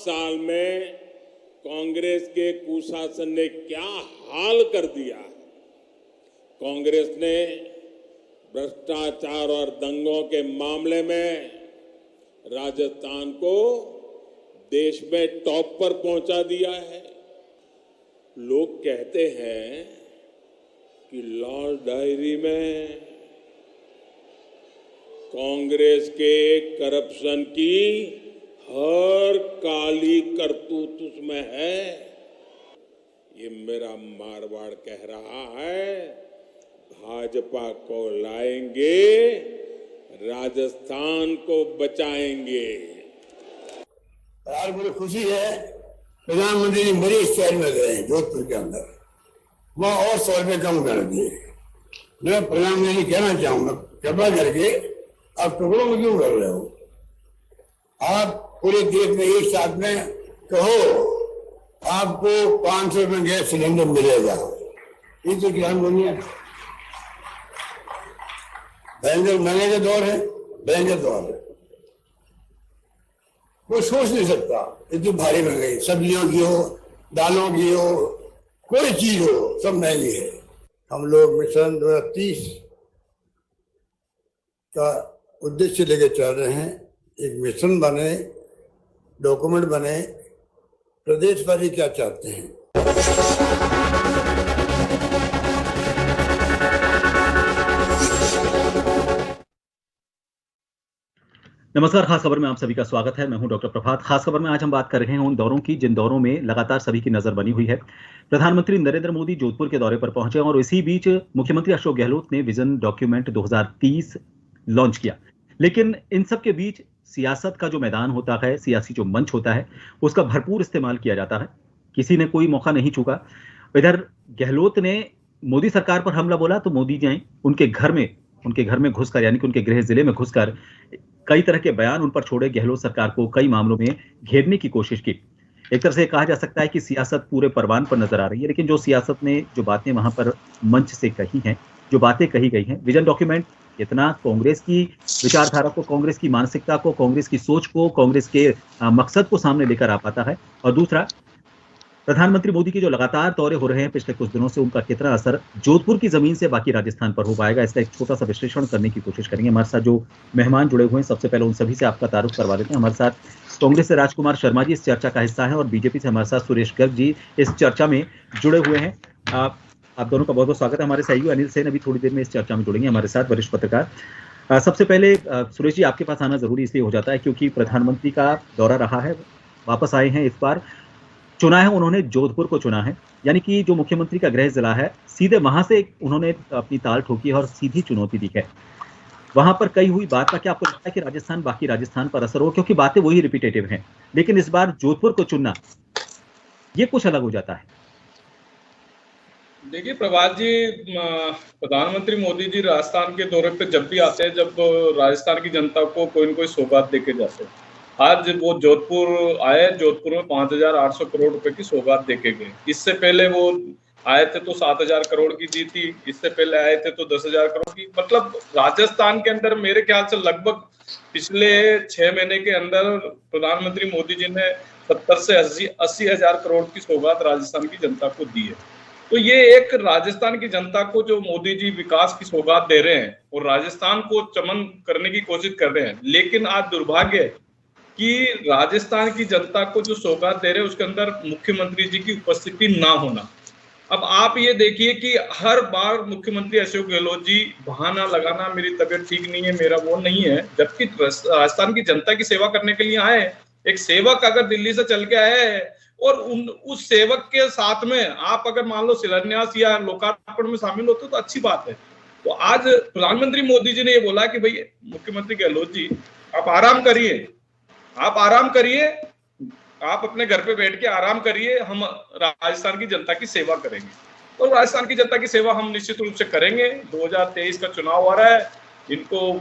साल में कांग्रेस के कुशासन ने क्या हाल कर दिया। कांग्रेस ने भ्रष्टाचार और दंगों के मामले में राजस्थान को देश में टॉप पर पहुंचा दिया है। लोग कहते हैं कि लाल डायरी में कांग्रेस के करप्शन की हर काली करतूत उसमें है। ये मेरा मारवाड़ कह रहा है, भाजपा को लाएंगे, राजस्थान को बचाएंगे। आज मुझे खुशी है, प्रधानमंत्री जी बड़ी स्टाइल में गए हैं जोधपुर के अंदर, वहां और 100 रुपये कम कर दिए। मैं प्रधानमंत्री जी कहना चाहूंगा, कृपा करके आप टुकड़ों में क्यों कर रहे हो? आप पूरे देश में एक साथ में कहो आपको 500 रुपये गैस सिलेंडर मिलेगा। ये तो क्या बोलिए, भयंकर महंगे के दौर है, भयंकर दौर है, कोई सोच नहीं सकता। इतनी भारी महंगाई, सब्जियों की हो, दालों की हो, कोई चीज हो, सब महंगी है। हम लोग मिशन 2030 का उद्देश्य लेके चल रहे हैं। एक मिशन बने, डॉक्यूमेंट बने, प्रदेशवासी क्या चाहते हैं। नमस्कार, खास खबर में आप सभी का स्वागत है। मैं हूं डॉक्टर प्रभात। खास खबर में आज हम बात कर रहे हैं उन दौरों की जिन दौरों में लगातार सभी की नजर बनी हुई है। प्रधानमंत्री नरेंद्र मोदी जोधपुर के दौरे पर पहुंचे और इसी बीच मुख्यमंत्री अशोक गहलोत ने विजन डॉक्यूमेंट 2030 लॉन्च किया। लेकिन इन सब के बीच सियासत का जो मैदान होता है, सियासी जो मंच होता है, उसका भरपूर इस्तेमाल किया जाता है। किसी ने कोई मौका नहीं चूका। इधर गहलोत ने मोदी सरकार पर हमला बोला तो मोदी जी उनके घर में घुसकर, यानी कि उनके गृह जिले में घुसकर कई तरह के बयान उन पर छोड़े। गहलोत सरकार को कई मामलों में घेरने की कोशिश की। एक तरह से कहा जा सकता है कि सियासत पूरे परवान पर नजर आ रही है, लेकिन जो सियासत ने जो बातें वहां पर मंच से कही हैं, जो बातें कही गई हैं, विजन डॉक्यूमेंट इतना कांग्रेस की विचारधारा को, कांग्रेस की मानसिकता को, कांग्रेस की सोच को, कांग्रेस के मकसद को सामने लेकर आ पाता है। और दूसरा, प्रधानमंत्री मोदी के जो लगातार दौरे हो रहे हैं पिछले कुछ दिनों से, उनका कितना असर जोधपुर की जमीन से बाकी राजस्थान पर हो पाएगा, इसका एक छोटा सा विश्लेषण करने की कोशिश करेंगे। हमारे साथ जो मेहमान जुड़े हुए हैं, सबसे पहले उन सभी से आपका तारुफ करवा देते हैं। हमारे साथ कांग्रेस से राजकुमार शर्मा जी इस चर्चा का हिस्सा है और बीजेपी से हमारे साथ सुरेश गर्ग जी इस चर्चा में जुड़े हुए हैं। आप दोनों का बहुत बहुत स्वागत है। हमारे सहयोगी अनिल सेन अभी थोड़ी देर में इस चर्चा में जुड़ेंगे, हमारे साथ वरिष्ठ पत्रकार। सबसे पहले सुरेश जी, आपके पास आना जरूरी इसलिए हो जाता है क्योंकि प्रधानमंत्री का दौरा रहा है, वापस आए हैं, इस बार चुना है उन्होंने जोधपुर को चुना है, यानी कि जो मुख्यमंत्री का गृह जिला है, सीधे वहां से उन्होंने अपनी ताल ठोकी है और सीधी चुनौती दी है। वहां पर कई हुई बात का क्या आपको लगता है कि राजस्थान, बाकी राजस्थान पर असर हो, क्योंकि बातें वही रिपीटेटिव हैं, लेकिन इस बार जोधपुर को चुनना ये कुछ अलग हो जाता है। देखिए प्रभात जी, प्रधानमंत्री मोदी जी राजस्थान के दौरे पे जब भी आते हैं, जब राजस्थान की जनता को कोई न कोई सौगात देके जाते हैं। आज वो जोधपुर आए, जोधपुर में 5,800 करोड़ रुपए की सौगात देके गए। इससे पहले वो आए थे तो 7,000 करोड़ की दी थी, इससे पहले आए थे तो 10,000 करोड़ की। मतलब राजस्थान के अंदर मेरे ख्याल से लगभग पिछले 6 महीने के अंदर प्रधानमंत्री मोदी जी ने 70 से 80,000 करोड़ की सौगात राजस्थान की जनता को दी है। तो ये एक राजस्थान की जनता को जो मोदी जी विकास की सौगात दे रहे हैं और राजस्थान को चमन करने की कोशिश कर रहे हैं, लेकिन आज दुर्भाग्य है कि राजस्थान की जनता को जो सौगात दे रहे हैं उसके अंदर मुख्यमंत्री जी की उपस्थिति ना होना। अब आप ये देखिए कि हर बार मुख्यमंत्री अशोक गहलोत जी बहाना लगाना, मेरी तबीयत ठीक नहीं है, मेरा वो नहीं है, जबकि राजस्थान की जनता की सेवा करने के लिए आए। एक सेवक अगर दिल्ली से चल के आए और उस सेवक के साथ में आप अगर मान लो शिलान्यास या लोकार्पण में शामिल होते तो अच्छी बात है। तो आज प्रधानमंत्री मोदी जी ने ये बोला कि भाई मुख्यमंत्री गहलोत जी आप आराम करिए, आप आराम करिए, आप अपने घर पे बैठ के आराम करिए, हम राजस्थान की जनता की सेवा करेंगे। और राजस्थान की जनता की सेवा हम निश्चित रूप से करेंगे। 2023 का चुनाव आ रहा है, इनको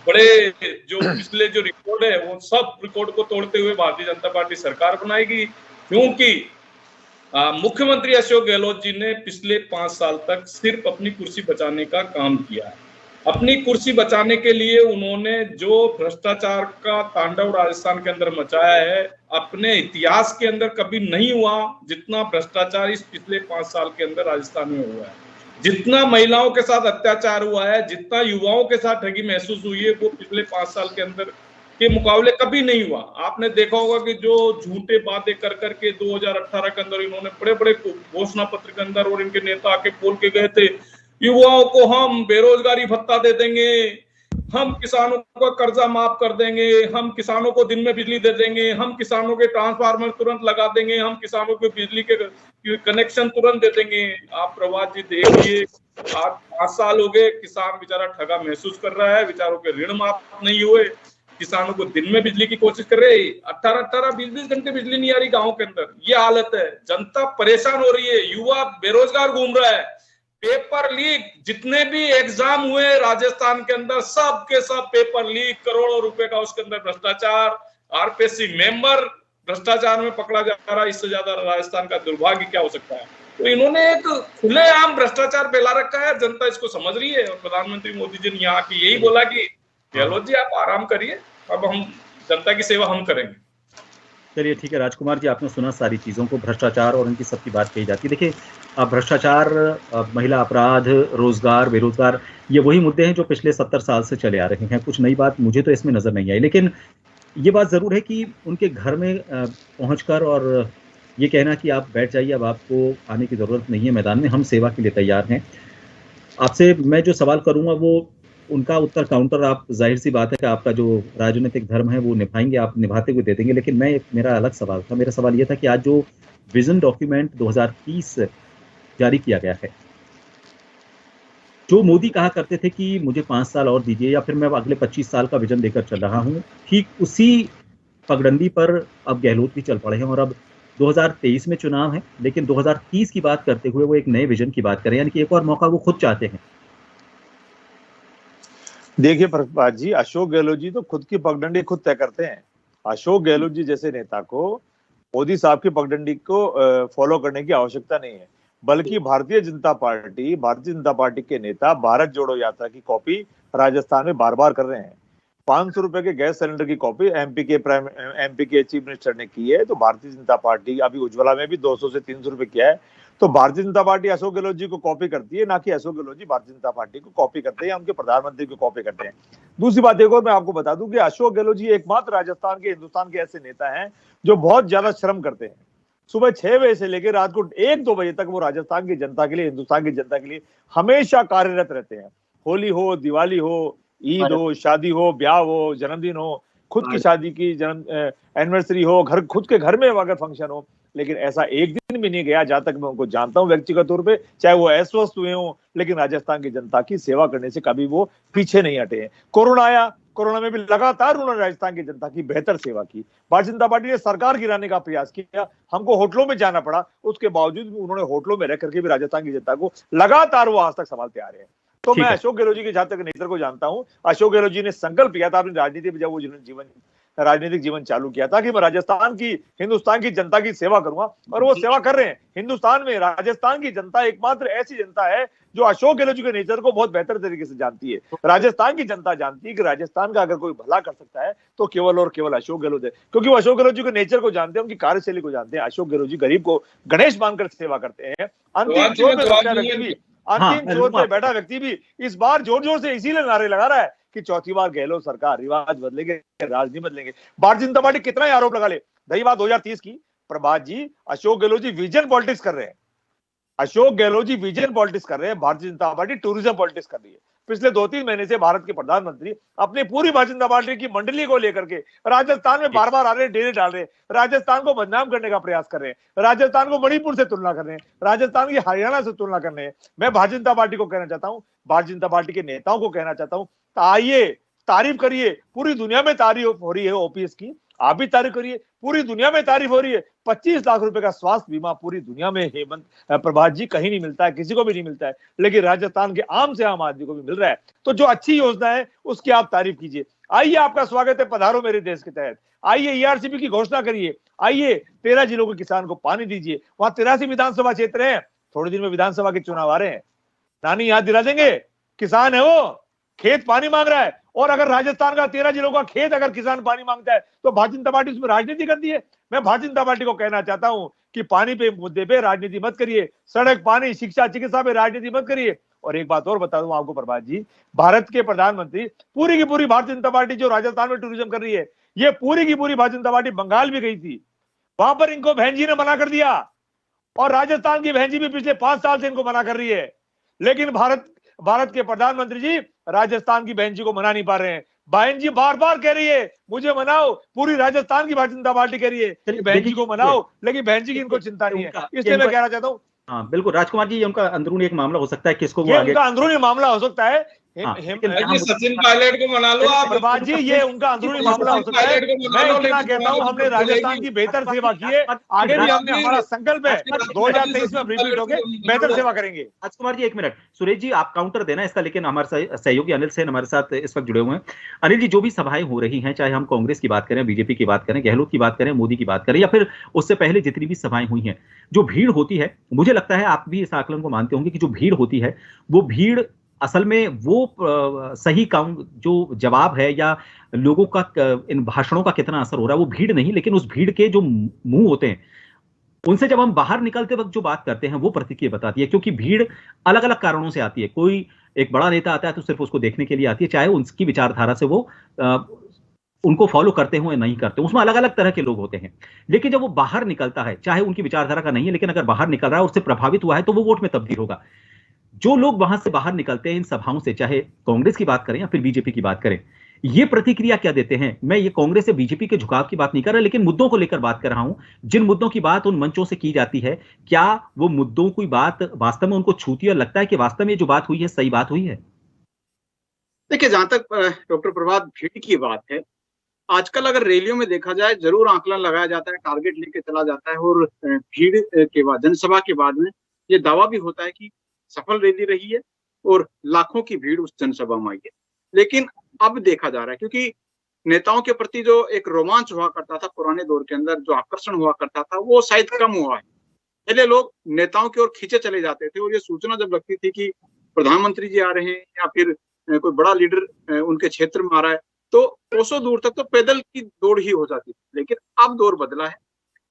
बड़े जो पिछले जो रिकॉर्ड है वो सब रिकॉर्ड को तोड़ते हुए भारतीय जनता पार्टी सरकार बनाएगी, क्योंकि मुख्यमंत्री अशोक गहलोत जी ने पिछले 5 साल तक सिर्फ अपनी कुर्सी बचाने का काम किया है। अपनी कुर्सी बचाने के लिए उन्होंने जो भ्रष्टाचार का तांडव राजस्थान के अंदर मचाया है, अपने इतिहास के अंदर कभी नहीं हुआ जितना भ्रष्टाचार इस पिछले 5 साल के अंदर राजस्थान में हुआ है। जितना महिलाओं के साथ अत्याचार हुआ है, जितना युवाओं के साथ ठगी महसूस हुई है, वो पिछले 5 साल के अंदर के मुकाबले कभी नहीं हुआ। आपने देखा होगा कि जो झूठे बातें कर करके 2018 के अंदर इन्होंने बड़े बड़े घोषणा पत्र के अंदर और इनके नेता आके बोल के गए थे, युवाओं को हम बेरोजगारी भत्ता दे देंगे, हम किसानों का कर्जा माफ कर देंगे, हम किसानों को दिन में बिजली दे देंगे, हम किसानों के ट्रांसफार्मर तुरंत लगा देंगे, हम किसानों को बिजली के कनेक्शन तुरंत दे देंगे। आप प्रभात जी देखिए, आज 5 साल हो गए, किसान बेचारा ठगा महसूस कर रहा है, बेचारों के ऋण माफ नहीं हुए, किसानों को दिन में बिजली की कोशिश कर रहे, 18-18 20-20 घंटे बिजली नहीं आ रही गाँव के अंदर। ये हालत है, जनता परेशान हो रही है, युवा बेरोजगार घूम रहा है। पेपर लीक, जितने भी एग्जाम हुए राजस्थान के अंदर, सब के सब पेपर लीक, करोड़ों रुपए का उसके अंदर भ्रष्टाचार, आरपीएससी मेंबर भ्रष्टाचार में पकड़ा जा रहा है। इससे ज्यादा राजस्थान का दुर्भाग्य क्या हो सकता है। तो इन्होंने एक खुलेआम भ्रष्टाचार फैला रखा है, जनता इसको समझ रही है। और प्रधानमंत्री मोदी जी ने यहाँ की यही बोला कि गहलोत जी आप आराम करिए, अब हम जनता की सेवा हम करेंगे। चलिए ठीक है राजकुमार जी, आपने सुना सारी चीज़ों को, भ्रष्टाचार और उनकी सबकी बात कही जाती है। देखिए भ्रष्टाचार, महिला अपराध, रोजगार, बेरोजगार, ये वही मुद्दे हैं जो पिछले 70 साल से चले आ रहे हैं। कुछ नई बात मुझे तो इसमें नजर नहीं आई, लेकिन ये बात जरूर है कि उनके घर में पहुंचकर और ये कहना कि आप बैठ जाइए, अब आपको आने की जरूरत नहीं है मैदान में, हम सेवा के लिए तैयार हैं। आपसे मैं जो सवाल करूंगा वो उनका उत्तर काउंटर आप, जाहिर सी बात है कि आपका जो राजनीतिक धर्म है वो निभाएंगे, आप निभाते हुए दे देंगे। लेकिन मेरा अलग सवाल था, मेरा सवाल ये था कि आज जो विजन डॉक्यूमेंट 2030 जारी किया गया है, जो मोदी कहा करते थे कि मुझे 5 साल और दीजिए या फिर मैं अगले 25 साल का विजन लेकर चल रहा हूं, ठीक उसी पगडंडी पर अब गहलोत भी चल पड़े हैं। और अब 2023 में चुनाव है, लेकिन 2030 की बात करते हुए वो एक नए विजन की बात करें, यानी कि एक और मौका वो खुद चाहते हैं। देखिए प्रभात जी, अशोक गहलोत जी तो खुद की पगडंडी खुद तय करते हैं। अशोक गहलोत जी जैसे नेता को मोदी साहब की पगडंडी को फॉलो करने की आवश्यकता नहीं है, बल्कि भारतीय जनता पार्टी के नेता भारत जोड़ो यात्रा की कॉपी राजस्थान में बार बार कर रहे हैं। 500 रुपए के गैस सिलेंडर की कॉपी एमपी के चीफ मिनिस्टर ने की है, तो भारतीय जनता पार्टी अभी उज्ज्वला में भी 200 से 300 रुपए किया है। तो भारतीय जनता पार्टी अशोक गहलोत जी को कॉपी करती है, ना कि अशोक गहलोत जी भारतीय जनता पार्टी को कॉपी करते हैं या उनके प्रधानमंत्री को कॉपी करते हैं। दूसरी बात एक और मैं आपको बता दूं कि अशोक गहलोत जी एकमात्र राजस्थान के, हिंदुस्तान के ऐसे नेता हैं जो बहुत ज्यादा श्रम करते हैं। सुबह 6 बजे से लेकर रात को 1-2 बजे तक वो राजस्थान की जनता के लिए, हिंदुस्तान की जनता के लिए हमेशा कार्यरत रहते हैं। होली हो, दिवाली हो, ईद हो, शादी हो, ब्याह हो, जन्मदिन हो, खुद की शादी की एनिवर्सरी हो, खुद के घर में अगर फंक्शन हो, लेकिन ऐसा एक दिन भी नहीं गया जहां तक मैं उनको जानता हूं व्यक्तिगत तौर पे, चाहे वो अस्वस्थ हुए हों, लेकिन राजस्थान की जनता की सेवा करने से कभी वो पीछे नहीं हटे हैं। कोरोना आया, कोरोना में भी लगातार उन्होंने राजस्थान की जनता की बेहतर सेवा की। भारतीय जनता पार्टी ने सरकार गिराने का प्रयास किया, हमको होटलों में जाना पड़ा, उसके बावजूद भी उन्होंने होटलों में रह करके भी राजस्थान की जनता को लगातार वो आज तक संभालते आ रहे हैं। तो मैं अशोक गहलोत जी के जहां तक नेतृत्व को जानता हूं, अशोक गहलोत जी ने संकल्प किया था अपनी राजनीति में, जब वो राजनीतिक जीवन चालू किया था कि मैं राजस्थान की, हिंदुस्तान की जनता की सेवा करूंगा, और वो सेवा कर रहे हैं। हिंदुस्तान में राजस्थान की जनता एकमात्र ऐसी जनता है जो अशोक गहलोत जी के नेचर को बहुत बेहतर तरीके से जानती है। राजस्थान की जनता जानती है कि राजस्थान का अगर कोई भला कर सकता है तो केवल और केवल अशोक गहलोत है, क्योंकि वो अशोक गहलोत जी के नेचर को जानते हैं, उनकी कार्यशैली को जानते हैं। अशोक गहलोत जी गरीब को गणेश मानकर सेवा करते हैं। अंतिम छोर पे बैठा व्यक्ति भी इस बार जोर जोर से इसीलिए नारे लगा रहा है कि चौथी बार गहलोत सरकार, रिवाज बदलेंगे, राजनीति बदलेंगे। भारतीय जनता पार्टी कितना ही आरोप लगा ले, रही बात 2030 की, प्रभात जी अशोक गहलोत जी विजन पॉलिटिक्स कर रहे हैं। अशोक गहलोत जी विजन पॉलिटिक्स कर रहे हैं, Bharatiya Janata party tourism politics कर रही है। पिछले 2-3 महीने से भारत के प्रधानमंत्री अपनी पूरी भारतीय जनता पार्टी की मंडली को लेकर के राजस्थान में बार बार आ रहे हैं, डेरे डाल रहे हैं, राजस्थान को बदनाम करने का प्रयास कर रहे हैं, राजस्थान को मणिपुर से तुलना कर रहे हैं, राजस्थान की हरियाणा से तुलना कर रहे हैं। मैं भारतीय जनता पार्टी को कहना चाहता हूं, भारतीय जनता पार्टी के नेताओं को कहना चाहता हूं, आइए तारीफ करिए, पूरी दुनिया में तारीफ हो रही है ओपीएस की, आप भी तारीफ करिए, पूरी दुनिया में तारीफ हो रही है। 25 लाख रुपए का स्वास्थ्य बीमा पूरी दुनिया में हेमंत प्रभात जी कहीं नहीं मिलता है, किसी को भी नहीं मिलता है, लेकिन राजस्थान के आम से आम आदमी को भी मिल रहा है। तो जो अच्छी योजना है उसकी आप तारीफ कीजिए। आइए, आपका स्वागत है, पधारो मेरे देश के तहत। आइए ईआरसीपी की घोषणा करिए, आइए 13 जिलों के किसान को पानी दीजिए। वहां 83 विधानसभा क्षेत्र है, थोड़े दिन में विधानसभा के चुनाव आ रहे हैं, नानी याद दिला देंगे, किसान है वो, खेत पानी मांग रहा है, और अगर राजस्थान का 13 जिलों का खेत अगर किसान पानी मांगता है तो भारतीय जनता पार्टी उसमें राजनीति करती है। मैं भारतीय जनता पार्टी को कहना चाहता हूं कि पानी पे मुद्दे पे राजनीति मत करिए, सड़क, पानी, शिक्षा, चिकित्सा पे राजनीति मत करिए। और एक बात और बता दूं आपको प्रभात जी, भारत के प्रधानमंत्री, पूरी की पूरी भारतीय जनता पार्टी जो राजस्थान में टूरिज्म कर रही है, ये पूरी की पूरी भारतीय जनता पार्टी बंगाल भी गई थी, वहां पर इनको बहन जी ने मना कर दिया, और राजस्थान की बहन जी भी पिछले 5 साल से इनको मना कर रही है। लेकिन भारत के प्रधानमंत्री जी राजस्थान की बहन जी को मना नहीं पा रहे हैं। बहन जी बार बार कह रही है मुझे मनाओ, पूरी राजस्थान की भारतीय जनता पार्टी कह रही है बहन जी को मनाओ, लेकिन बहन जी की इनको चिंता नहीं है। इसलिए मैं कहना चाहता हूँ, हाँ बिल्कुल राजकुमार जी, ये उनका अंदरूनी एक मामला हो सकता है, किसको वो ये आगे उनका अंदरूनी मामला हो सकता है। सचिन पायलट को मना लो आप। प्रभात जी, ये उनका अंदरूनी मामला हो सकता है। मैं इतना कहता हूँ, हमने राजस्थान की बेहतर सेवा की है, आगे भी हमने, हमारा संकल्प है 2023 में रिपीट होके बेहतर सेवा करेंगे। राजकुमार जी एक मिनट, सुरेश जी आप काउंटर देना इसका, लेकिन हमारे सहयोगी अनिल सेन हमारे साथ इस वक्त जुड़े हुए हैं। अनिल जी, जो भी सभाएं हो रही हैं, चाहे हम कांग्रेस की बात करें, बीजेपी की बात करें, गहलोत की बात करें, मोदी की बात करें, या फिर उससे पहले जितनी भी सभाएं हुई हैं, जो भीड़ होती है, मुझे लगता है आप भी इस आकलन को मानते होंगे कि जो भीड़ होती है वो भीड़ असल में वो सही काउंट जो जवाब है या लोगों का इन भाषणों का कितना असर हो रहा है, वो भीड़ नहीं, लेकिन उस भीड़ के जो मुंह होते हैं उनसे जब हम बाहर निकलते वक्त जो बात करते हैं वो प्रतिक्रिया बताती है, क्योंकि भीड़ अलग अलग कारणों से आती है। कोई एक बड़ा नेता आता है तो सिर्फ उसको देखने के लिए आती है, चाहे उनकी विचारधारा से वो उनको फॉलो करते हो या नहीं करते, उसमें अलग अलग तरह के लोग होते हैं। लेकिन जब वो बाहर निकलता है, चाहे उनकी विचारधारा का नहीं है, लेकिन अगर बाहर निकल रहा है, उससे प्रभावित हुआ है, तो वो वोट में तब्दील होगा। जो लोग वहां से बाहर निकलते हैं इन सभाओं से, चाहे कांग्रेस की बात करें या फिर बीजेपी की बात करें, ये प्रतिक्रिया क्या देते हैं? मैं ये कांग्रेस से बीजेपी के झुकाव की बात नहीं कर रहा, लेकिन मुद्दों को लेकर बात कर रहा हूं। जिन मुद्दों की बात उन मंचों से की जाती है, क्या वो मुद्दों की बात वास्तव में उनको छूती है और लगता है कि वास्तव में जो बात हुई है सही बात हुई है? देखिए, जहां तक डॉक्टर प्रभात भीड़ की बात है, आजकल अगर रैलियों में देखा जाए, जरूर आंकलन लगाया जाता है, टारगेट लेके चला जाता है, और भीड़ के बाद, जनसभा के बाद में ये दावा भी होता है कि सफल रैली रही है और लाखों की भीड़ उस जनसभा में आई है। लेकिन अब देखा जा रहा है, क्योंकि नेताओं के प्रति जो एक रोमांच हुआ करता था पुराने दौर के अंदर, जो आकर्षण हुआ करता था, वो शायद कम हुआ है। पहले लोग नेताओं की ओर खींचे चले जाते थे, और ये सूचना जब लगती थी कि प्रधानमंत्री जी आ रहे हैं या फिर कोई बड़ा लीडर उनके क्षेत्र में आ रहा है, तो कोसों दूर तक तो पैदल की दौड़ ही हो जाती थी। लेकिन अब दौर बदला है,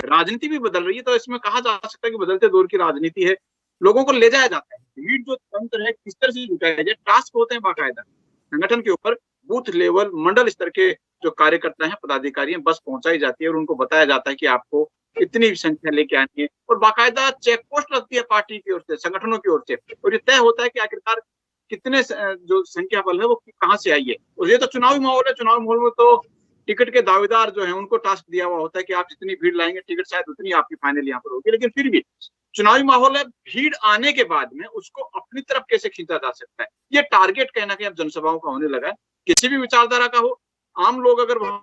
राजनीति भी बदल रही है, तो इसमें कहा जा सकता है कि बदलते दौर की राजनीति है। लोगों को ले जाया जाता है, भीड़ जो तंत्र है किस तरह से जुटाया जाए, टास्क होते हैं बाकायदा संगठन के ऊपर, बूथ लेवल, मंडल स्तर के जो कार्यकर्ता हैं, पदाधिकारी हैं, बस पहुंचाई जाती है और उनको बताया जाता है कि आपको इतनी संख्या लेके आनी है, और बाकायदा चेक पोस्ट लगती है पार्टी की ओर से, संगठनों की ओर से, और ये तय होता है कि आखिरकार कितने जो संख्या बल है वो कहाँ से आई है। और ये तो चुनावी माहौल है, चुनावी माहौल में तो टिकट के दावेदार जो है उनको टास्क दिया हुआ होता है कि आप जितनी भीड़ लाएंगे, टिकट शायद उतनी आपकी फाइनल यहाँ पर होगी। लेकिन फिर भी चुनावी माहौल है, भीड़ आने के बाद में उसको अपनी तरफ कैसे खींचा जा सकता है, ये टारगेट कहीं ना कहीं अब जनसभाओं का होने लगा है। किसी भी विचारधारा का हो, आम लोग अगर वहां,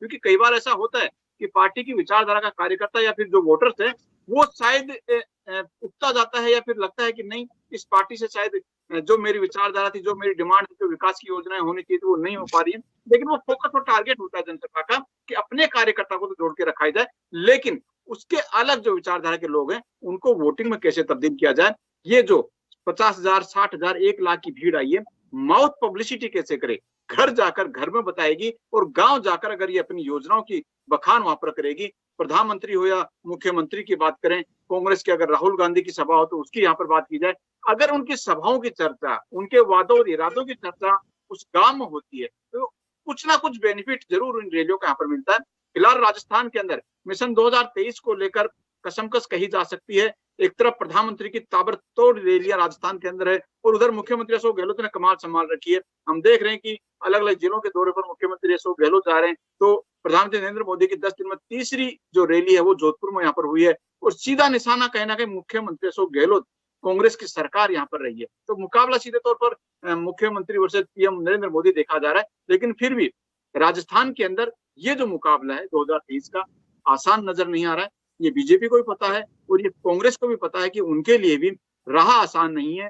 क्योंकि कई बार ऐसा होता है कि पार्टी की विचारधारा का कार्यकर्ता या फिर जो वोटर्स है वो शायद उगता जाता है, या फिर लगता है कि नहीं, इस पार्टी से शायद जो मेरी विचारधारा थी, जो मेरी डिमांड थी, जो विकास की योजनाएं होनी चाहिए वो नहीं हो पा रही है। लेकिन वो फोकस और टारगेट होता है जनसभा का कि अपने कार्यकर्ता को तो जोड़ के रखा जाए, लेकिन उसके अलग जो विचारधारा के लोग हैं उनको वोटिंग में कैसे तब्दील किया जाए। ये जो 50,000, 60,000, 1 लाख की भीड़ आई है, माउथ पब्लिसिटी कैसे करे, घर जाकर घर में बताएगी, और गांव जाकर अगर ये अपनी योजनाओं की बखान वहां पर करेगी। प्रधानमंत्री हो या मुख्यमंत्री की बात करें, कांग्रेस की अगर राहुल गांधी की सभा हो तो उसकी यहाँ पर बात की जाए, अगर उनकी सभाओं की चर्चा, उनके वादों और इरादों की चर्चा उस गांव में होती है, तो कुछ ना कुछ बेनिफिट जरूर इन रैलियों का यहाँ पर मिलता है। फिलहाल राजस्थान के अंदर मिशन 2023 को लेकर कसमकस कही जा सकती है। एक तरफ प्रधानमंत्री की ताबड़तोड़ रैलियां राजस्थान के अंदर है, और उधर मुख्यमंत्री अशोक गहलोत ने कमाल संभाल रखी है। हम देख रहे हैं कि अलग अलग जिलों के दौरे पर मुख्यमंत्री अशोक गहलोत जा रहे हैं, तो प्रधानमंत्री नरेंद्र मोदी की 10 दिन में तीसरी जो रैली है वो जोधपुर में यहाँ पर हुई है, और सीधा निशाना कहीं ना कहीं मुख्यमंत्री अशोक गहलोत, कांग्रेस की सरकार यहाँ पर रही है। तो मुकाबला सीधे तौर पर मुख्यमंत्री वर्सेस पीएम नरेंद्र मोदी देखा जा रहा है। लेकिन फिर भी राजस्थान के अंदर ये जो मुकाबला है 2023 का, आसान नजर नहीं आ रहा है। ये बीजेपी को भी पता है और ये कांग्रेस को भी पता है कि उनके लिए भी राह आसान नहीं है।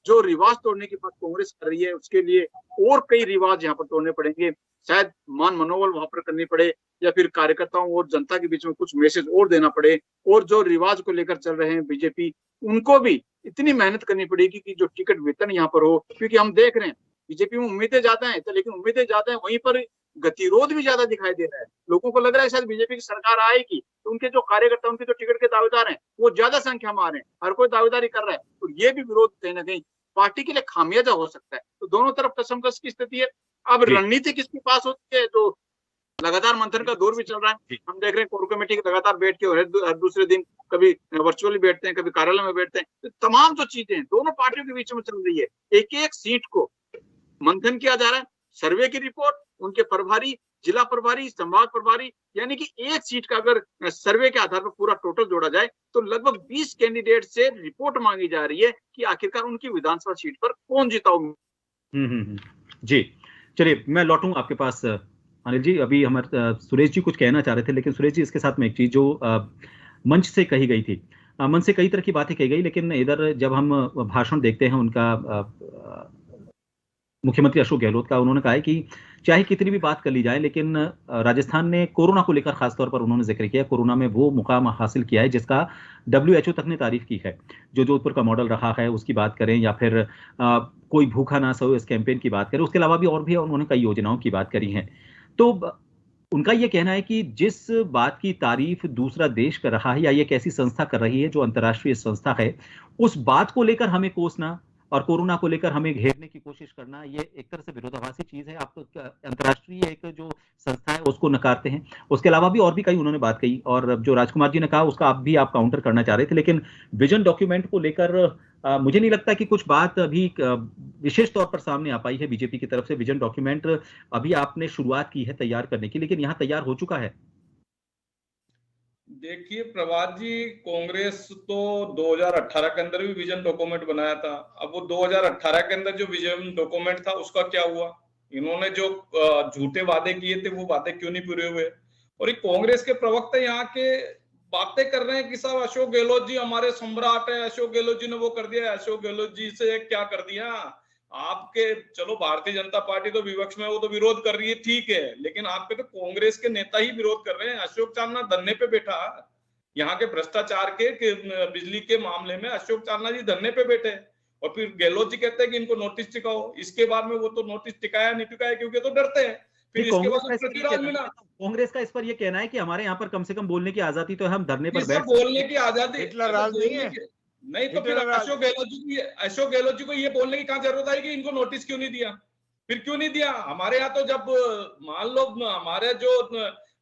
जो रिवाज तोड़ने की बात कांग्रेस कर रही है, उसके लिए और कई रिवाज यहाँ पर तोड़ने पड़ेंगे। शायद मान मनोबल वहां पर करनी पड़े, या फिर कार्यकर्ताओं और जनता के बीच में कुछ मैसेज और देना पड़े। और जो रिवाज को लेकर चल रहे हैं बीजेपी, उनको भी इतनी मेहनत करनी पड़ेगी कि जो टिकट वेतन यहाँ पर हो, क्योंकि हम देख रहे हैं बीजेपी में उम्मीदें ज्यादा हैं, तो लेकिन उम्मीदें ज्यादा है, वहीं पर गतिरोध भी ज्यादा दिखाई दे रहा है। लोगों को लग रहा है शायद बीजेपी की सरकार आएगी तो उनके जो कार्यकर्ता, उनके जो टिकट के दावेदार हैं, वो ज्यादा संख्या में आ रहे हैं, हर कोई दावेदारी कर रहा है, तो ये भी विरोध कहीं ना कहीं पार्टी के लिए खामियाजा हो सकता है। तो दोनों तरफ कसमकस की स्थिति है। अब रणनीति किसके पास होती है, तो लगातार मंथन का दौर भी चल रहा है। हम देख रहे हैं कोर कमेटी के लगातार बैठ के हर दूसरे दिन कभी वर्चुअली बैठते हैं, कभी कार्यालय में बैठते हैं। तो तमाम जो चीजें दोनों पार्टियों के बीच में चल रही है, एक एक सीट को मंथन किया जा रहा है। सर्वे की रिपोर्ट, उनके प्रभारी, जिला प्रभारी, संभाग प्रभारी, यानी कि एक सीट का अगर सर्वे के आधार पर पूरा टोटल जोड़ा जाए तो लगभग 20 कैंडिडेट से रिपोर्ट मांगी जा रही है कि आखिरकार उनकी विधानसभा सीट पर कौन जीता हो। जी चलिए, मैं लौटूं आपके पास अनिल जी। अभी हमारे सुरेश जी कुछ कहना चाह रहे थे, लेकिन सुरेश जी इसके साथ में एक चीज जो मंच से कही गई थी, मंच से कई तरह की बातें कही गई, लेकिन इधर जब हम भाषण देखते हैं उनका, मुख्यमंत्री अशोक गहलोत का, उन्होंने कहा है कि चाहे कितनी भी बात कर ली जाए, लेकिन राजस्थान ने कोरोना को लेकर खासतौर पर उन्होंने जिक्र किया, कोरोना में वो मुकाम हासिल किया है जिसका WHO तक ने तारीफ की है। जो जोधपुर का मॉडल रहा है उसकी बात करें, या फिर कोई भूखा ना सो इस कैंपेन की बात करें, उसके अलावा भी और भी उन्होंने कई योजनाओं की बात करी है। तो उनका ये कहना है कि जिस बात की तारीफ दूसरा देश कर रहा है या ये कैसी संस्था कर रही है जो अंतर्राष्ट्रीय संस्था है, उस बात को लेकर हमें कोसना और कोरोना को लेकर हमें घेरने की कोशिश करना, ये एक तरह से विरोधाभासी चीज है। आप अंतर्राष्ट्रीय एक जो संस्था है उसको नकारते हैं। उसके अलावा भी और भी कई उन्होंने बात कही, और जो राजकुमार जी ने कहा उसका आप काउंटर करना चाह रहे थे, लेकिन विजन डॉक्यूमेंट को लेकर मुझे नहीं लगता कि कुछ बात अभी विशेष तौर पर सामने आ पाई है बीजेपी की तरफ से। विजन डॉक्यूमेंट अभी आपने शुरुआत की है तैयार करने की, लेकिन यहाँ तैयार हो चुका है। देखिए प्रभात जी, कांग्रेस तो 2018 के अंदर भी विजन डॉक्यूमेंट बनाया था। अब वो 2018 के अंदर जो विजन डॉक्यूमेंट था उसका क्या हुआ? इन्होंने जो झूठे वादे किए थे वो वादे क्यों नहीं पूरे हुए? और ये कांग्रेस के प्रवक्ता यहाँ के बातें कर रहे हैं कि साहब अशोक गहलोत जी हमारे सम्राट है, अशोक गहलोत जी ने वो कर दिया। अशोक गहलोत जी से क्या कर दिया आपके? चलो भारतीय जनता पार्टी तो विपक्ष में, वो तो विरोध कर रही है, ठीक है, लेकिन आपके तो कांग्रेस के नेता ही विरोध कर रहे हैं। अशोक चांदना धरने पे बैठा, यहाँ के भ्रष्टाचार के बिजली के मामले में अशोक चांदना जी धरने पे बैठे, और फिर गहलोत जी कहते हैं कि इनको नोटिस टिकाओ। इसके बाद में वो तो नोटिस टिकाया नहीं टिकाया क्योंकि तो डरते हैं। फिर इसके बाद पृथ्वीराज मीणा, कांग्रेस का इस पर यह कहना है कि हमारे यहाँ पर कम से कम बोलने की आजादी तो है, हम धरने पर बैठ, बोलने की आजादी नहीं, तो फिर अशोक गहलोत जी को ये बोलने की कहाँ जरूरत है कि इनको नोटिस क्यों नहीं दिया? फिर क्यों नहीं दिया? हमारे यहाँ तो जब मान लो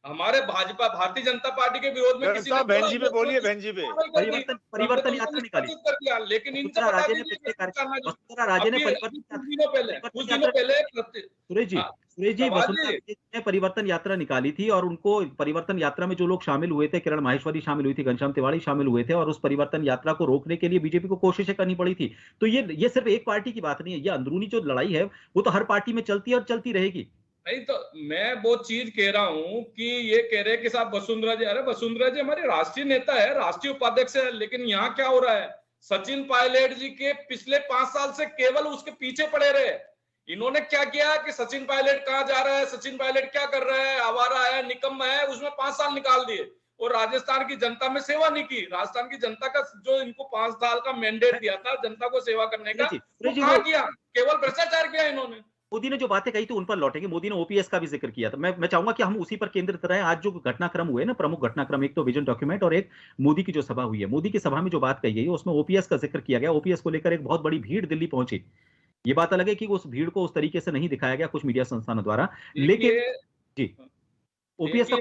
हमारे भाजपा भारतीय जनता पार्टी के विरोध में किसी ने बहन जी पे बोलिए, बहन जी पे परिवर्तन यात्रा निकाली कर दिया, लेकिन इनसे राजे ने कुछ दिनों पहले सुरेश जी वसुंधरा ने परिवर्तन यात्रा निकाली थी, और उनको परिवर्तन यात्रा में जो लोग शामिल हुए थे, किरण माहेश्वरी शामिल हुई थी, घनश्याम तिवारी शामिल हुए थे, और उस परिवर्तन यात्रा को रोकने के लिए बीजेपी को कोशिशें करनी पड़ी थी। तो ये सिर्फ एक पार्टी की बात नहीं है, ये अंदरूनी जो लड़ाई है वो तो हर पार्टी में चलती है और चलती रहेगी। नहीं तो मैं वो चीज कह रहा हूं कि ये कह रहे हैं कि साहब वसुंधरा जी, अरे वसुंधरा जी हमारी राष्ट्रीय नेता है, राष्ट्रीय उपाध्यक्ष है, लेकिन यहाँ क्या हो रहा है? सचिन पायलट जी के पिछले 5 साल से केवल उसके पीछे पड़े रहे। इन्होंने क्या किया कि सचिन पायलट कहाँ जा रहा है, सचिन पायलट क्या कर रहा है, आवारा है, निकम्मा है, उसमें 5 साल निकाल दिए, और राजस्थान की जनता में सेवा नहीं की। राजस्थान की जनता का जो इनको 5 साल का मैंडेट दिया था जनता को सेवा करने का, वो कहाँ किया? केवल भ्रष्टाचार किया इन्होंने। मोदी ने जो बातें कही थी उन पर लौटेंगे। मोदी ने ओपीएस का भी जिक्र किया था। मैं चाहूंगा कि हम उसी पर केंद्रित रहें। आज जो घटनाक्रम हुए ना, प्रमुख घटनाक्रम, एक तो विजन डॉक्यूमेंट और एक मोदी की जो सभा हुई है, मोदी की सभा में जो बात कही गई उसमें ओपीएस का जिक्र किया गया। ओपीएस को लेकर एक बहुत बड़ी भीड़ दिल्ली पहुंची। ये बात अलग है कि उस भीड़ को उस तरीके से नहीं दिखाया गया कुछ मीडिया संस्थानों द्वारा, लेकिन जी ओपीएस का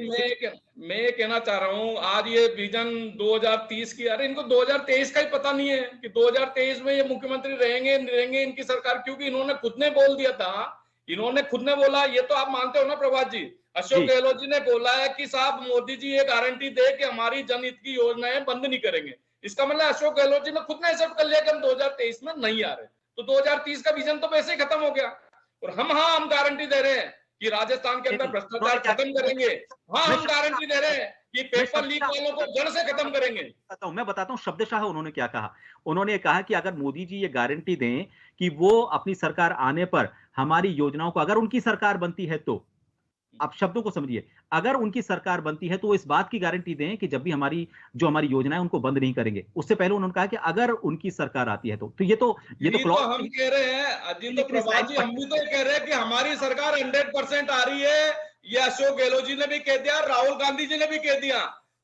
मैं ये कहना चाह रहा हूं, आज ये विजन 2030 की, अरे इनको 2023 का ही पता नहीं है कि 2023 में ये मुख्यमंत्री रहेंगे इनकी सरकार, क्योंकि इन्होंने खुद ने बोल दिया था, इन्होंने खुद ने बोला, ये तो आप मानते हो ना प्रभात जी, अशोक गहलोत जी ने बोला है कि साहब मोदी जी ये गारंटी दे कि हमारी जनहित की योजनाएं बंद नहीं करेंगे। इसका मतलब अशोक गहलोत जी ने खुद ने एक्सेप्ट कर लिया कि हम 2023 में नहीं आ रहे, तो 2030 का विजन तो वैसे ही खत्म हो गया। और हम गारंटी दे रहे हैं कि राजस्थान के अंदर भ्रष्टाचार खत्म करेंगे। हाँ, हम गारंटी दे रहे हैं कि पेपर लीक वालों को जड़ से खत्म करेंगे। मैं बताता हूँ शब्दशः उन्होंने क्या कहा। उन्होंने कहा कि अगर मोदी जी ये गारंटी दें कि वो अपनी सरकार आने पर हमारी योजनाओं को, अगर उनकी सरकार बनती है तो, आप शब्दों को समझिए, अगर उनकी सरकार बनती है तो वो इस बात की गारंटी दें कि जब भी हमारी योजनाएं उनको बंद नहीं करेंगे। उससे पहले उन्होंने कहा कि अगर उनकी सरकार आती है तो ये तो हम कह रहे हैं अजीत प्रभात जी, हम भी तो कह रहे हैं कि हमारी सरकार 100% आ रही है। ये अशोक गहलोत जी ने भी कह दिया, राहुल गांधी जी ने भी कह दिया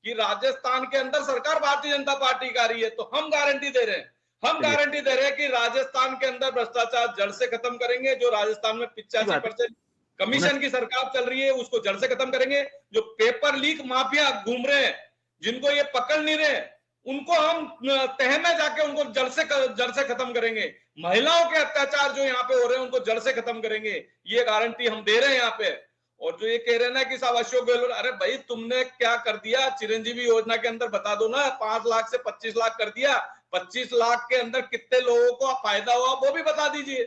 कि राजस्थान के अंदर सरकार भारतीय जनता पार्टी का आ रही है। तो हम गारंटी दे रहे हैं, हम गारंटी दे रहे हैं कि राजस्थान के अंदर भ्रष्टाचार जड़ से खत्म करेंगे। जो राजस्थान में 85% कमीशन की सरकार चल रही है उसको जड़ से खत्म करेंगे। जो पेपर लीक माफिया घूम रहे हैं, जिनको ये पकड़ नहीं रहे, उनको हम तह में जाके उनको जड़ से खत्म करेंगे। महिलाओं के अत्याचार जो यहाँ पे हो रहे हैं उनको जड़ से खत्म करेंगे। ये गारंटी हम दे रहे हैं यहाँ पे। और जो ये कह रहे हैं ना कि साहब अशोक गहलोत, अरे भाई तुमने क्या कर दिया चिरंजीवी योजना के अंदर, बता दो ना। 5 लाख से 25 लाख कर दिया। 25 लाख के अंदर कितने लोगों को फायदा हुआ वो भी बता दीजिए।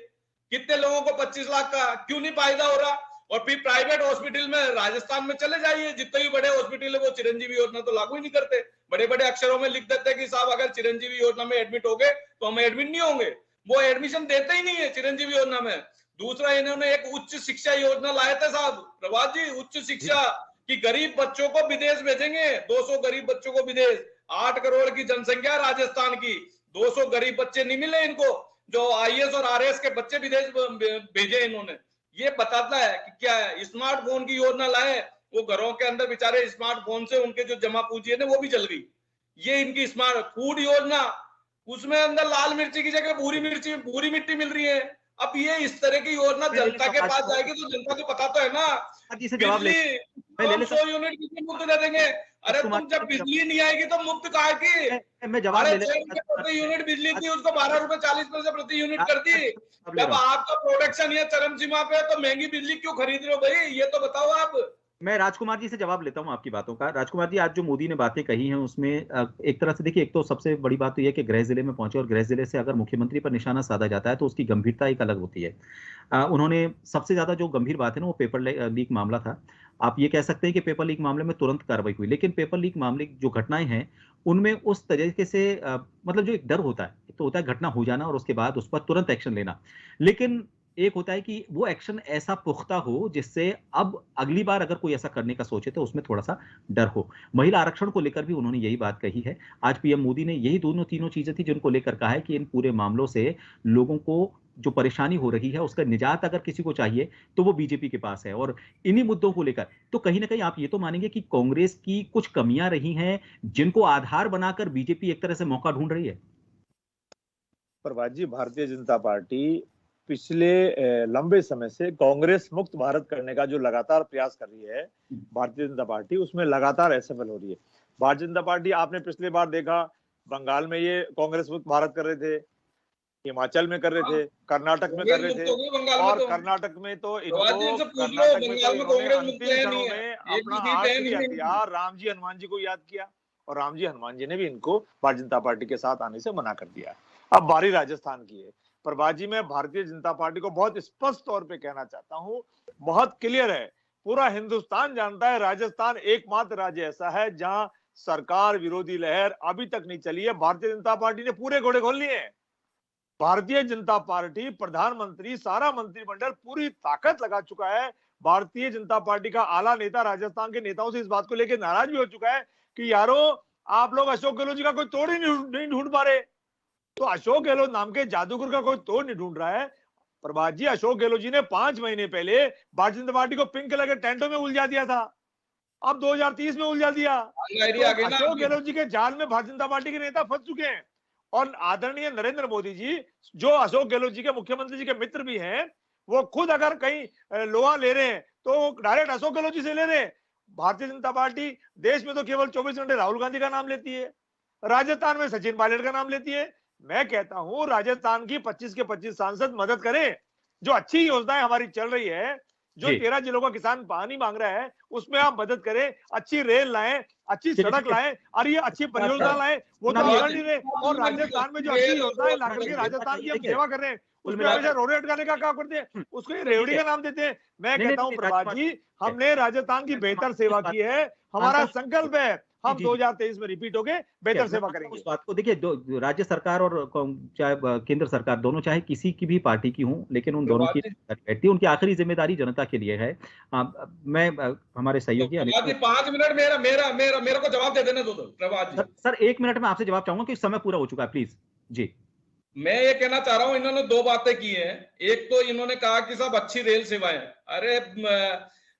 कितने लोगों को 25 लाख का क्यों नहीं फायदा हो रहा? और फिर प्राइवेट हॉस्पिटल में राजस्थान में चले जाइए, जितने भी बड़े हॉस्पिटल है वो चिरंजीवी योजना तो लागू ही नहीं करते। बड़े बड़े अक्षरों में लिख देते हैं कि साहब अगर चिरंजीवी योजना में एडमिट हो गए तो हम एडमिट नहीं होंगे। वो एडमिशन देते ही नहीं है चिरंजीवी योजना में। दूसरा, इन्होंने एक उच्च शिक्षा योजना लाए थे साहब प्रभात जी, उच्च शिक्षा कि गरीब बच्चों को विदेश भेजेंगे। 200 गरीब बच्चों को विदेश। 8 करोड़ की जनसंख्या राजस्थान की, 200 गरीब बच्चे नहीं मिले इनको, जो आईएएस और आरएएस के बच्चे विदेश भेजे इन्होंने। ये बताता है कि क्या है। स्मार्टफोन की योजना लाए, वो घरों के अंदर बेचारे स्मार्टफोन से उनके जो जमा पूंजी है ना वो भी चल गई। ये इनकी स्मार्ट फूड योजना, उसमें अंदर लाल मिर्ची की जगह भूरी मिट्टी मिल रही है। अब ये इस तरह की योजना जनता के पास जाएगी तो जनता को पता तो है ना। बिजली 100 यूनिट बिजली मुफ्त दे देंगे। अरे तुम जब बिजली नहीं आएगी तो मुफ्त कहा की? मैं जवाब प्रति यूनिट बिजली थी उसको 12 रुपए 40 पैसे प्रति यूनिट कर दी। जब आपका प्रोडक्शन ये चरम सीमा पे है तो महंगी बिजली क्यों खरीद रहे हो भाई? ये तो बताओ आप। मैं राजकुमार जी से जवाब लेता हूं आपकी बातों का। राजकुमार जी, आज जो मोदी ने बातें कही हैं उसमें एक तरह से देखिए, एक तो सबसे बड़ी बात तो यह है कि गृह जिले में पहुंचे और गृह जिले से अगर मुख्यमंत्री पर निशाना साधा जाता है तो उसकी गंभीरता एक अलग होती है। उन्होंने सबसे ज्यादा जो गंभीर बात है ना वो पेपर लीक मामला था। आप ये कह सकते हैं कि पेपर लीक मामले में तुरंत कार्रवाई हुई, लेकिन पेपर लीक मामले जो घटनाएं हैं उनमें उस तरीके से मतलब जो एक डर होता है, एक तो होता है घटना हो जाना और उसके बाद उस पर तुरंत एक्शन लेना, लेकिन एक होता है कि वो एक्शन ऐसा पुख्ता हो जिससे अब अगली बार अगर कोई ऐसा करने का सोचे तो उसमें थोड़ा सा डर हो। महिला आरक्षण को लेकर भी उन्होंने यही बात कही है। आज पीएम मोदी ने यही तीनों चीजें थी जिनको लेकर कहा है कि इन पूरे मामलों से लोगों को जो परेशानी हो रही है उसका निजात अगर किसी को चाहिए तो वो बीजेपी के पास है। और इन्हीं मुद्दों को लेकर तो कहीं ना कहीं आप ये तो मानेंगे कि कांग्रेस की कुछ कमियां रही हैं जिनको आधार बनाकर बीजेपी एक तरह से मौका ढूंढ रही है। प्रभात जी, भारतीय जनता पार्टी पिछले लंबे समय से कांग्रेस मुक्त भारत करने का जो लगातार प्रयास कर रही है भारतीय जनता पार्टी, उसमें लगातार असफल हो रही है। भारतीय जनता पार्टी आपने पिछले बार देखा बंगाल में ये कांग्रेस मुक्त भारत कर रहे थे, हिमाचल में कर रहे थे, कर्नाटक में कर रहे थे, और कर्नाटक में तो इनको अंतिम क्षणों में अपना हाथ किया किया, राम जी हनुमान जी को याद किया और राम जी हनुमान जी ने भी इनको भारतीय जनता पार्टी के साथ आने से मना कर दिया। अब बारी राजस्थान की है। प्रभात जी, मैं भारतीय जनता पार्टी को बहुत स्पष्ट तौर पे कहना चाहता हूं, बहुत क्लियर है, पूरा हिंदुस्तान जानता है राजस्थान एकमात्र राज्य ऐसा है जहां सरकार विरोधी लहर अभी तक नहीं चली है। भारतीय जनता पार्टी ने पूरे घोड़े खोल लिए हैं। भारतीय जनता पार्टी, प्रधानमंत्री, सारा मंत्रिमंडल पूरी ताकत लगा चुका है। भारतीय जनता पार्टी का आला नेता राजस्थान के नेताओं से इस बात को लेकर नाराज भी हो चुका है कि यारो आप लोग अशोक गहलोत जी का कोई तोड़ ही नहीं ढूंढ पा रहे। तो अशोक गहलोत नाम के जादूगर का कोई तोड़ नहीं ढूंढ रहा है। प्रभात जी, अशोक गहलोत जी ने 5 महीने पहले भारतीय जनता पार्टी को पिंक कलर के टेंटों में उलझा दिया था, अब 2030 में उलझा दिया। तो अशोक गहलोत जी के जाल में भारतीय जनता पार्टी के नेता फंस चुके हैं। और आदरणीय नरेंद्र मोदी जी, जो अशोक गहलोत जी के मुख्यमंत्री जी के मित्र भी हैं, वो खुद अगर कहीं लोहा ले रहे हैं तो डायरेक्ट अशोक गहलोत जी से ले रहे हैं। भारतीय जनता पार्टी देश में तो केवल 24 घंटे राहुल गांधी का नाम लेती है, राजस्थान में सचिन पायलट का नाम लेती है। मैं कहता हूं राजस्थान की 25 के 25 सांसद मदद करें। जो अच्छी योजनाएं हमारी चल रही है, जो 13 जिलों का किसान पानी मांग रहा है उसमें आप मदद करें, अच्छी रेल लाएं, अच्छी सड़क लाएं और ये अच्छी परियोजना लाएं, वो तो कर नहीं रहे। और राजस्थान में जो अच्छी योजनाएं ला करके राजस्थान की हम सेवा कर रहे हैं, उसमें हमेशा रोड़े अटकाने का काम करते हैं, उसको ये रेवड़ी का नाम देते हैं। मैं कहता हूं प्रभात जी, हमने राजस्थान की बेहतर सेवा की है, हमारा संकल्प है हम 2023 में रिपीट होके बेहतर सेवा करेंगे। उस बात को देखिए, राज्य सरकार और चाहे केंद्र सरकार, दोनों चाहे किसी की भी पार्टी की हूं, लेकिन उन दोनों की बैठती है, उनकी आखिरी जिम्मेदारी जनता के लिए है। मैं हमारे सहयोगी 5 मिनट मेरे को जवाब दे देना दो प्रभात जी। सर 1 मिनट में आपसे जवाब चाहूंगा कि समय पूरा हो चुका है, प्लीज जी। मैं ये कहना चाह रहा हूं, इन्होंने 2 बातें की हैं। एक तो इन्होंने कहा कि साहब अच्छी रेल सेवाएं, अरे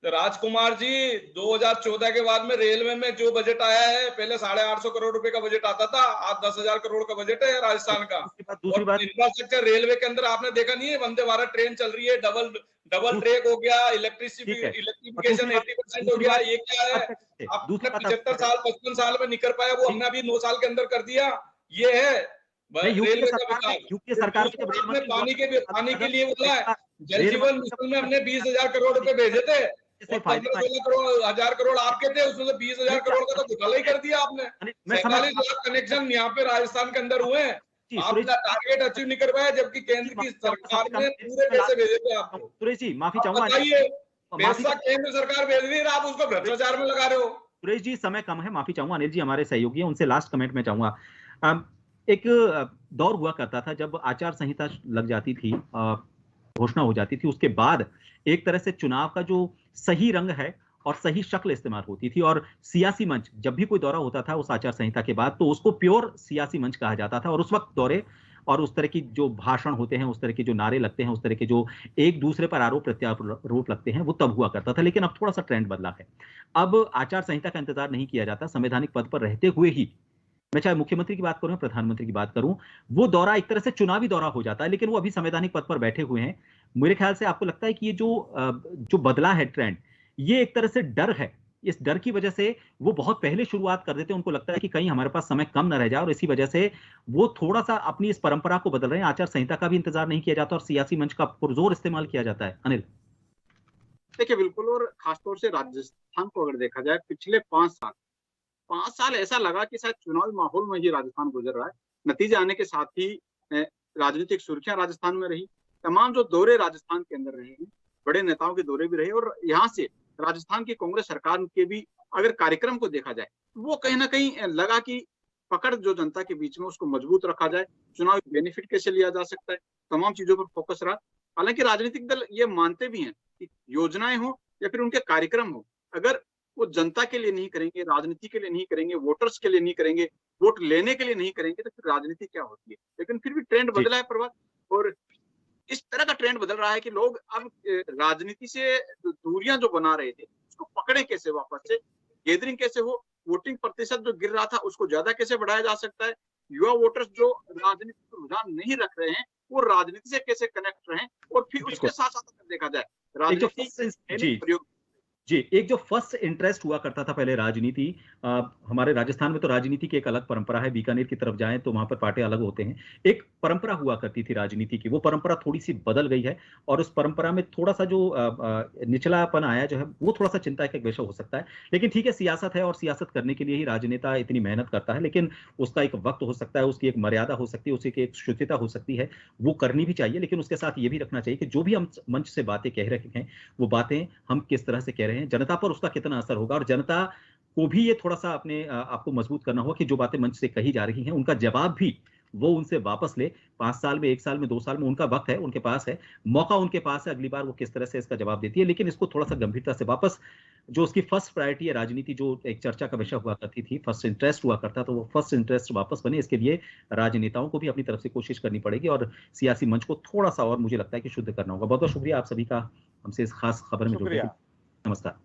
राजकुमार जी 2014 के बाद में रेलवे में जो बजट आया है, पहले 850 करोड़ रुपए का बजट आता था, आज 10,000 करोड़ का बजट है राजस्थान का। दूसरी बात, इंफ्रास्ट्रक्चर रेलवे के अंदर आपने देखा नहीं है, वंदे भारत ट्रेन चल रही है, डबल ट्रैक हो गया, इलेक्ट्रिफिकेशन 80% हो गया। ये क्या है, आपने 75 साल 55 साल में नहीं कर पाया, वो हमने अभी 9 साल के अंदर कर दिया। ये है रेलवे का विकास। यूपी सरकार ने पानी के लिए बोला है, जल जीवन मिशन में हमने 20,000 करोड़ रुपए भेजे थे, 15-16 हजार करोड़ आपके थे, उसमें से 20,000 करोड़ का तो घोटाला ही कर दिया आपने। 47 लाख कनेक्शन यहाँ पे राजस्थान के अंदर हुए हैं, आपने टारगेट अचीव नहीं कर पाया, जबकि केंद्र की सरकार ने पूरे पैसे भेजे थे आपको। सुरेश जी माफी चाहूंगा, बताइए, पैसा केंद्र सरकार भेज रही है, आप उसको भ्रष्टाचार में लगा रहे हो। सुरेश जी समय कम है, माफी चाहूंगा। अनिल जी हमारे सहयोगी हैं, उनसे लास्ट कमेंट में चाहूंगा। एक दौर हुआ करता था जब आचार संहिता लग जाती थी, घोषणा हो जाती थी, उसके बाद एक तरह से चुनाव का जो सही रंग है और सही शक्ल इस्तेमाल होती थी, और सियासी मंच जब भी कोई दौरा होता था उस आचार संहिता के बाद, तो उसको प्योर सियासी मंच कहा जाता था। और उस वक्त दौरे और उस तरह की जो भाषण होते हैं, उस तरह के जो नारे लगते हैं, उस तरह के जो एक दूसरे पर आरोप प्रत्यारोप लगते हैं, वो तब हुआ करता था। लेकिन अब थोड़ा सा ट्रेंड बदला है। अब आचार संहिता का इंतजार नहीं किया जाता, संवैधानिक पद पर रहते हुए ही, मैं चाहे मुख्यमंत्री की बात करूं, प्रधानमंत्री की बात करूं, वो दौरा एक तरह से चुनावी दौरा हो जाता है, लेकिन वो अभी संवैधानिक पद पर बैठे हुए हैं। मेरे ख्याल से आपको लगता है कि ये जो बदला है ट्रेंड, ये एक तरह से डर है। इस डर की वजह से वो बहुत पहले शुरुआत कर देते हैं, उनको लगता है कि कहीं हमारे पास समय कम न रह जाए, और इसी वजह से वो थोड़ा सा अपनी इस परंपरा को बदल रहे हैं। आचार संहिता का भी इंतजार नहीं किया जाता और सियासी मंच का पुरजोर इस्तेमाल किया जाता है। अनिल देखिए बिल्कुल, और खासतौर से राजस्थान को अगर देखा जाए, पिछले 5 साल ऐसा लगा कि शायद चुनावी माहौल में ही राजस्थान गुजर रहा है। नतीजे आने के साथ ही राजनीतिक सुर्खियां राजस्थान में रही, तमाम जो दौरे राजस्थान के अंदर रहे हैं, बड़े नेताओं के दौरे भी रहे, और यहाँ से राजस्थान की कांग्रेस सरकार के भी अगर कार्यक्रम को देखा जाए, वो कहीं ना कहीं लगा कि पकड़ जो जनता के बीच में उसको मजबूत रखा जाए, चुनावी बेनिफिट कैसे लिया जा सकता है, तमाम चीजों पर फोकस रहा। हालांकि राजनीतिक दल ये मानते भी हैं कि योजनाएं हो या फिर उनके कार्यक्रम हो, अगर वो जनता के लिए नहीं करेंगे, राजनीति के लिए नहीं करेंगे, वोटर्स के लिए नहीं करेंगे, वोट लेने के लिए नहीं करेंगे, तो फिर राजनीति क्या होती है। लेकिन फिर भी ट्रेंड बदला है प्रभात, और इस तरह का ट्रेंड बदल रहा है कि लोग अब राजनीति से दूरियां जो बना रहे थे उसको पकड़े कैसे, वापस से गैदरिंग कैसे हो, वोटिंग प्रतिशत जो गिर रहा था उसको ज्यादा कैसे बढ़ाया जा सकता है, युवा वोटर्स जो राजनीति पर रुझान नहीं रख रहे हैं वो राजनीति से कैसे कनेक्ट रहे, और फिर उसके साथ साथ अगर देखा जाए राजनीति जी, एक जो फर्स्ट इंटरेस्ट हुआ करता था पहले राजनीति, हमारे राजस्थान में तो राजनीति की एक अलग परंपरा है, बीकानेर की तरफ जाएं तो वहां पर पार्टी अलग होते हैं। एक परंपरा हुआ करती थी राजनीति की, वो परंपरा थोड़ी सी बदल गई है, और उस परंपरा में थोड़ा सा जो निचलापन आया जो है, वो थोड़ा सा चिंता का एक विषय हो सकता है। लेकिन ठीक है, सियासत है और सियासत करने के लिए ही राजनेता इतनी मेहनत करता है, लेकिन उसका एक वक्त हो सकता है, उसकी एक मर्यादा हो सकती है, उसकी एक शुचिता हो सकती है, वो करनी भी चाहिए। लेकिन उसके साथ ये भी रखना चाहिए कि जो भी हम मंच से बातें कह रहे हैं, वो बातें हम किस तरह से कह रहे हैं, जनता पर उसका कितना असर होगा, और जनता को भी ये थोड़ा सा अपने आपको मजबूत करना होगा कि जो बातें मंच से कही जा रही हैं उनका जवाब भी वो उनसे वापस ले। 5 साल में, 1 साल में, 2 साल में उनका वक्त है, उनके पास है, मौका उनके पास है, अगली बार वो किस तरह से इसका जवाब देती है। लेकिन इसको थोड़ा सा गंभीरता से वापस, जो उसकी फर्स्ट प्रायोरिटी है राजनीति, जो एक चर्चा का विषय हुआ करती थी, फर्स्ट इंटरेस्ट हुआ करता, तो वो फर्स्ट इंटरेस्ट वापस बने, इसके लिए राजनेताओं को भी अपनी तरफ से कोशिश करनी पड़ेगी, और सियासी मंच को थोड़ा सा और मुझे लगता है कि शुद्ध करना होगा। बहुत बहुत शुक्रिया आप सभी का हमसे इस खास खबर में जुड़ने के लिए। नमस्कार।